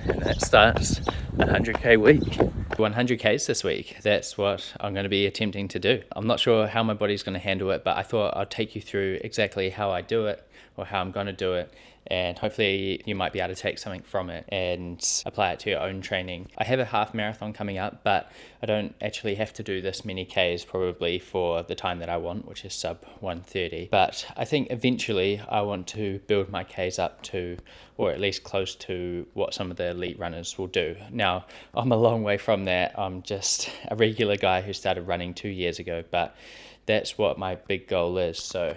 and that starts the 100k week. 100k's this week. That's what I'm going to be attempting to do. I'm not sure how my body's going to handle it, but I thought I'd take you through exactly how I do it, or how I'm going to do it, and hopefully you might be able to take something from it and apply it to your own training. I have a half marathon coming up, but I don't actually have to do this many Ks probably for the time that I want, which is sub 1:30. But I think eventually I want to build my Ks up to, or at least close to, what some of the elite runners will do. Now, I'm a long way from that. I'm just a regular guy who started running 2 years ago, but that's what my big goal is. So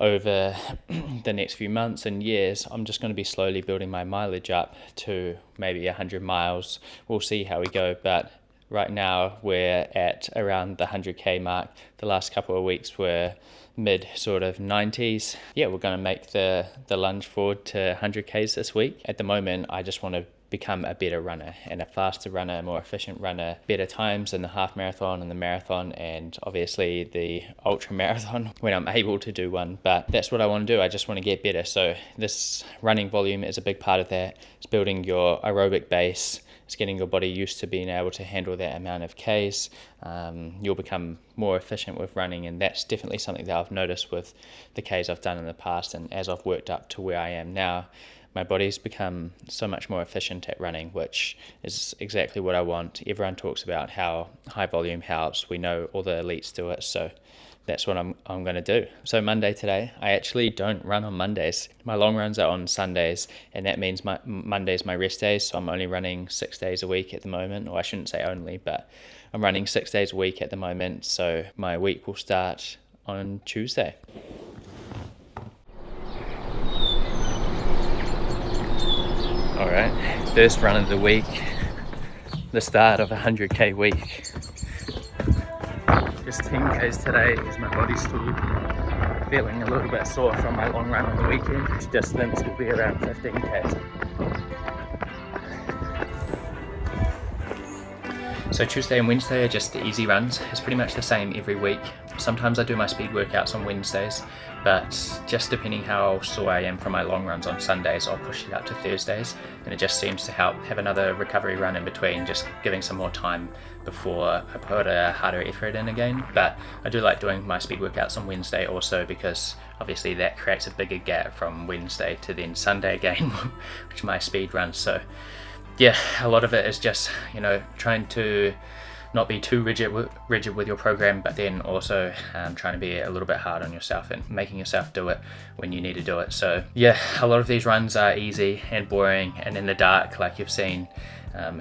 over the next few months and years, I'm just going to be slowly building my mileage up to maybe 100 miles. We'll see how we go, but right now we're at around the 100k mark. The last couple of weeks were mid sort of 90s. Yeah, we're going to make the lunge forward to 100k's this week. At the moment, I just want to become a better runner and a faster runner, a more efficient runner, better times in the half marathon and the marathon, and obviously the ultra marathon when I'm able to do one. But that's what I want to do. I just want to get better. So this running volume is a big part of that. It's building your aerobic base. It's getting your body used to being able to handle that amount of Ks. You'll become more efficient with running, and that's definitely something that I've noticed with the Ks I've done in the past. And as I've worked up to where I am now, my body's become so much more efficient at running, which is exactly what I want. Everyone talks about how high volume helps. We know all the elites do it, so that's what I'm going to do. So Monday today, I actually don't run on Mondays. My long runs are on Sundays, and that means Monday's my rest days, so I'm only running 6 days a week at the moment. Or I shouldn't say only, but I'm running 6 days a week at the moment, so my week will start on Tuesday. Alright, first run of the week, the start of a 100k week. Just 10k's today because my body's still feeling a little bit sore from my long run on the weekend. Distance will be around 15k's. So Tuesday and Wednesday are just the easy runs. It's pretty much the same every week. Sometimes I do my speed workouts on Wednesdays, but just depending how sore I am from my long runs on Sundays, I'll push it up to Thursdays, and it just seems to help have another recovery run in between, just giving some more time before I put a harder effort in again. But I do like doing my speed workouts on Wednesday also, because obviously that creates a bigger gap from Wednesday to then Sunday again, which my speed runs. So yeah, a lot of it is just, trying to not be too rigid with your program, but then also trying to be a little bit hard on yourself and making yourself do it when you need to do it. So yeah, a lot of these runs are easy and boring and in the dark, like you've seen.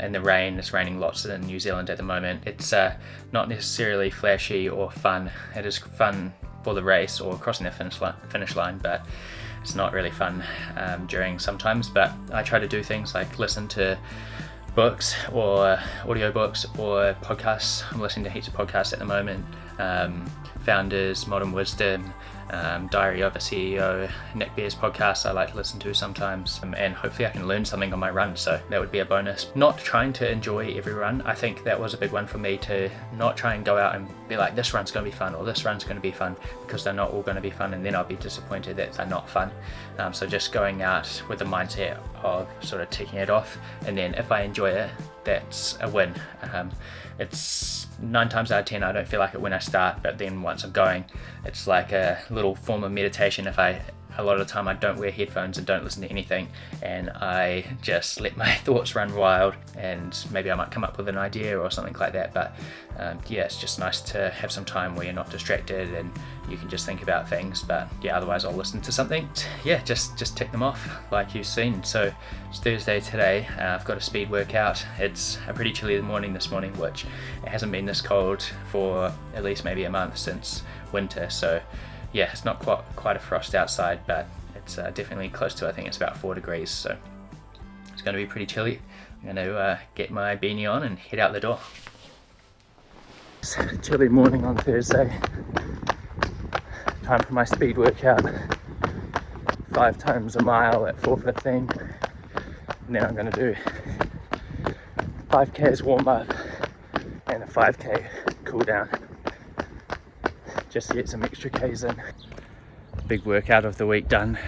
In the rain. It's raining lots in New Zealand at the moment. It's not necessarily flashy or fun. It is fun for the race or crossing the finish line, but it's not really fun during sometimes. But I try to do things like listen to books or audiobooks or podcasts. I'm listening to heaps of podcasts at the moment. Founders, Modern Wisdom, Diary of a CEO, Nick Beer's podcast I like to listen to sometimes, and hopefully I can learn something on my run, so that would be a bonus. Not trying to enjoy every run. I think that was a big one for me, to not try and go out and be like, this run's going to be fun or this run's going to be fun, because they're not all going to be fun, and then I'll be disappointed that they're not fun. So just going out with the mindset of sort of ticking it off, and then if I enjoy it, that's a win. It's 9 times out of 10 I don't feel like it when I start, but then once I'm going, it's like a little form of meditation. A lot of the time I don't wear headphones and don't listen to anything, and I just let my thoughts run wild, and maybe I might come up with an idea or something like that. But yeah, it's just nice to have some time where you're not distracted and you can just think about things. But yeah, otherwise I'll listen to something. Yeah, just tick them off like you've seen. So it's Thursday today. I've got a speed workout. It's a pretty chilly morning this morning, which it hasn't been this cold for at least maybe a month since winter. So yeah, it's not quite a frost outside, but it's definitely close to, I think it's about 4 degrees, so it's going to be pretty chilly. I'm going to get my beanie on and head out the door. It's a chilly morning on Thursday. Time for my speed workout. 5 times a mile at 4:15. And then I'm going to do 5Ks warm up and a 5K cool down, just to get some extra Ks in. Big workout of the week done.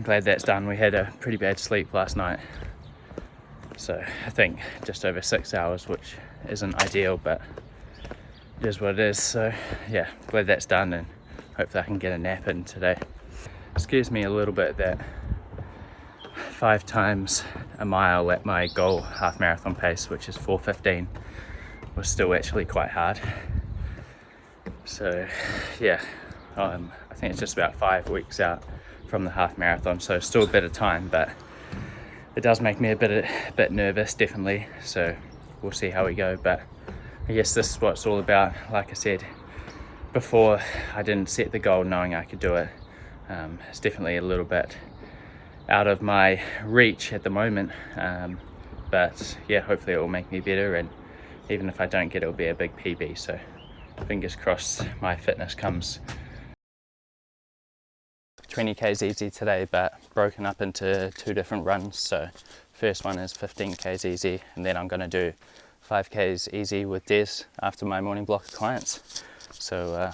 I'm glad that's done. We had a pretty bad sleep last night, so I think just over 6 hours, which isn't ideal, but it is what it is. So yeah, glad that's done, and hopefully I can get a nap in today. Scares me a little bit that 5 times a mile at my goal half marathon pace, which is 4:15, was still actually quite hard. So yeah, I think it's just about 5 weeks out from the half marathon, so still a bit of time, but it does make me a bit nervous, definitely. So we'll see how we go, but I guess this is what it's all about. Like I said before, I didn't set the goal knowing I could do it. It's definitely a little bit out of my reach at the moment, but yeah, hopefully it will make me better, and even if I don't get it, it'll be a big PB, so fingers crossed my fitness comes. 20k's easy today, but broken up into 2 different runs. So first one is 15k's easy, and then I'm going to do 5k's easy with Des after my morning block of clients. So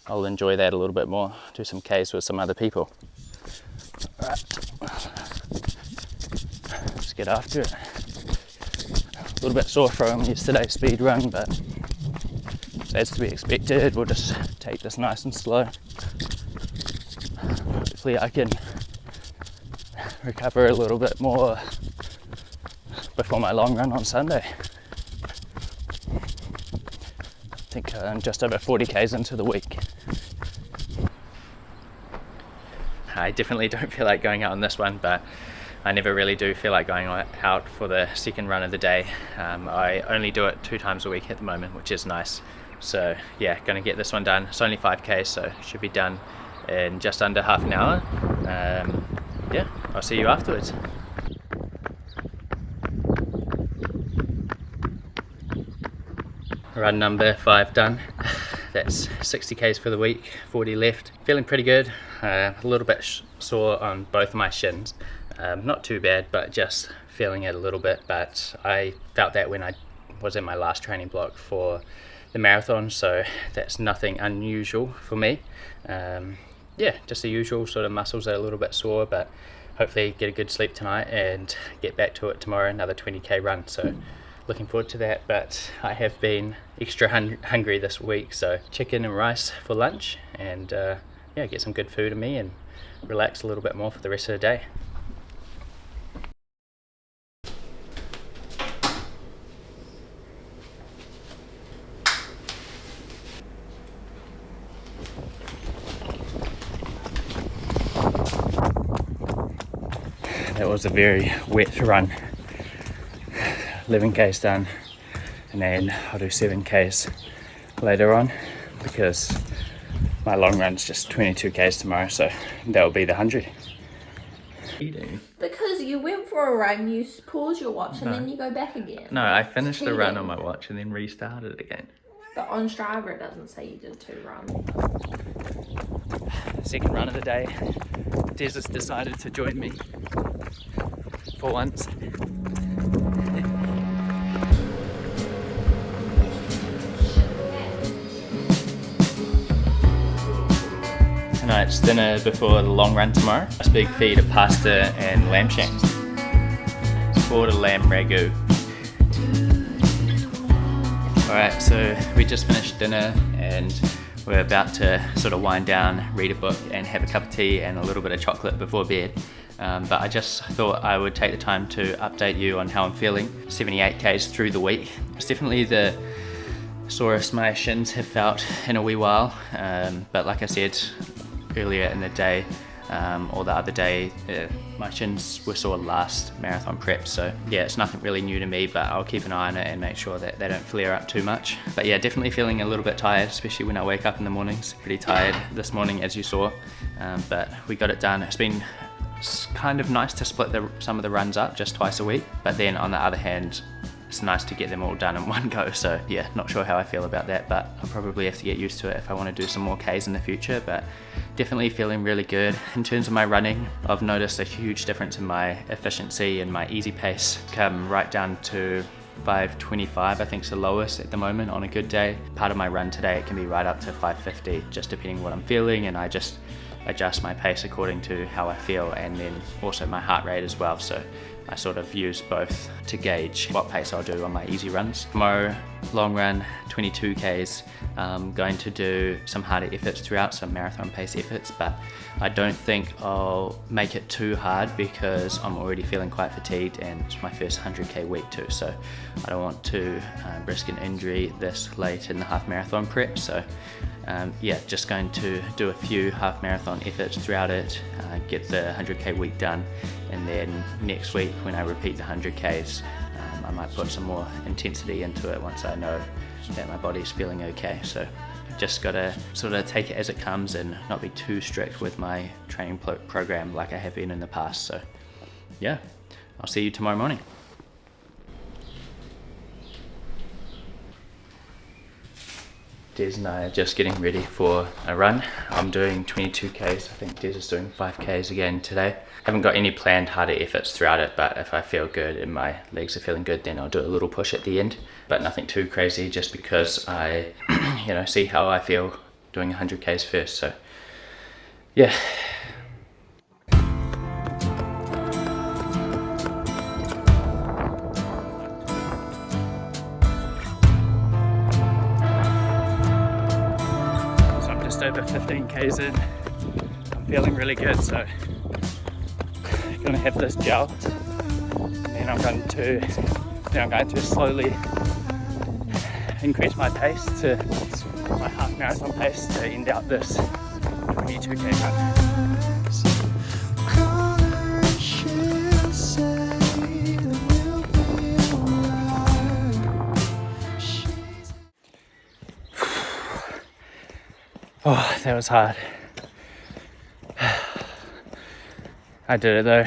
I'll enjoy that a little bit more, do some k's with some other people. Alright, let's get after it. A little bit sore from yesterday's speed run, but as to be expected, we'll just take this nice and slow. Hopefully I can recover a little bit more before my long run on Sunday. I think I'm just over 40k's into the week. I definitely don't feel like going out on this one, but I never really do feel like going out for the second run of the day. I only do it 2 times a week at the moment, which is nice. So yeah, gonna get this one done. It's only 5k, so it should be done in just under half an hour. Yeah, I'll see you afterwards. Run number 5 done. That's 60k's for the week, 40 left. Feeling pretty good. A little bit sore on both my shins. Not too bad, but just feeling it a little bit. But I felt that when I was in my last training block for the marathon, so that's nothing unusual for me. Yeah, just the usual sort of muscles are a little bit sore, but hopefully get a good sleep tonight and get back to it tomorrow, another 20k run. So looking forward to that. But I have been extra hungry this week, so chicken and rice for lunch, and yeah, get some good food in me and relax a little bit more for the rest of the day. That was a very wet run. 11k's done, and then I'll do 7k's later on because my long run's just 22k's tomorrow, so that'll be the 100. What are you doing? Because you went for a run, you pause your watch, and then you go back again. No, I finished the run on my watch and then restarted it again. But on Strava it doesn't say you did 2 runs. Second run of the day. Des has decided to join me for once. Tonight's dinner before the long run tomorrow. A big feed of pasta and lamb shanks. It's called a lamb ragu. Alright, so we just finished dinner and we're about to sort of wind down, read a book and have a cup of tea and a little bit of chocolate before bed. But I just thought I would take the time to update you on how I'm feeling. 78k's through the week. It's definitely the sorest my shins have felt in a wee while, but like I said earlier in the day, or the other day, my shins were sore last marathon prep, so yeah, it's nothing really new to me, but I'll keep an eye on it and make sure that they don't flare up too much. But yeah, definitely feeling a little bit tired, especially when I wake up in the mornings. Pretty tired this morning, as you saw, but we got it done. It's been kind of nice to split some of the runs up just twice a week, but then on the other hand, it's nice to get them all done in one go. So yeah, not sure how I feel about that, but I'll probably have to get used to it if I want to do some more Ks in the future. But definitely feeling really good. In terms of my running, I've noticed a huge difference in my efficiency and my easy pace come right down to 5:25, I think is the lowest at the moment on a good day. Part of my run today, it can be right up to 5:50, just depending what I'm feeling, and I just adjust my pace according to how I feel, and then also my heart rate as well. So I sort of use both to gauge what pace I'll do on my easy runs. Tomorrow, long run, 22 Ks. I'm going to do some harder efforts throughout, some marathon pace efforts, but I don't think I'll make it too hard because I'm already feeling quite fatigued and it's my first 100k week too, so I don't want to risk an injury this late in the half marathon prep. So yeah, just going to do a few half marathon efforts throughout it, get the 100k week done, and then next week when I repeat the 100ks, I might put some more intensity into it once I know that my body's feeling okay. So just gotta sort of take it as it comes and not be too strict with my training program like I have been in the past. So yeah, I'll see you tomorrow morning. Des and I are just getting ready for a run. I'm doing 22 Ks, I think Des is doing 5 Ks again today. Haven't got any planned harder efforts throughout it, but if I feel good and my legs are feeling good, then I'll do a little push at the end, but nothing too crazy, just because I see how I feel doing 100 Ks first. So yeah. Just over 15 Ks in. I'm feeling really good, so I'm gonna have this gel, and then I'm going to slowly increase my pace to my half marathon pace to end out this 22k run. Oh, that was hard. I did it though.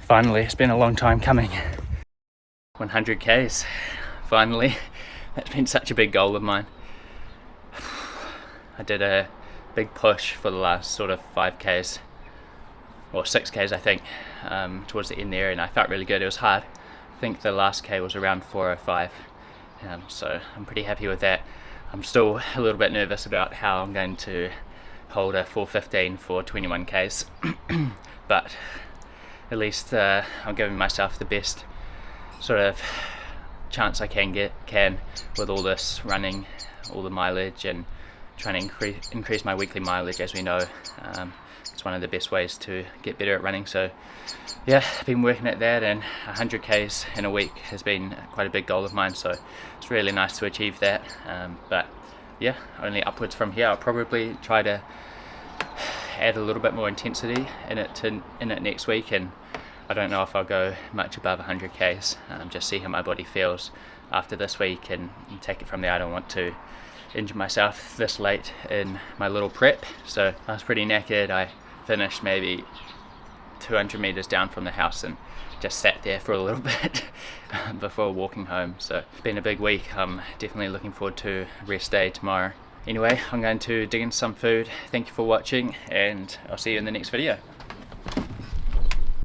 Finally, it's been a long time coming. 100 Ks, finally. That's been such a big goal of mine. I did a big push for the last sort of 5 Ks, or 6 Ks I think, towards the end there, and I felt really good. It was hard. I think the last K was around 4:05, so I'm pretty happy with that. I'm still a little bit nervous about how I'm going to hold a 4:15 for 21 Ks, but at least I'm giving myself the best sort of chance I can with all this running, all the mileage, and trying to increase my weekly mileage. As we know, it's one of the best ways to get better at running. So yeah, I've been working at that, and 100 Ks in a week has been quite a big goal of mine, so it's really nice to achieve that. But yeah, only upwards from here. I'll probably try to add a little bit more intensity in it next week, and I don't know if I'll go much above 100 Ks, just see how my body feels after this week and take it from there. I don't want to injure myself this late in my little prep. So I was pretty knackered. I finished maybe 200 meters down from the house and just sat there for a little bit before walking home. So it's been a big week. I'm definitely looking forward to rest day tomorrow. Anyway, I'm going to dig into some food. Thank you for watching, and I'll see you in the next video.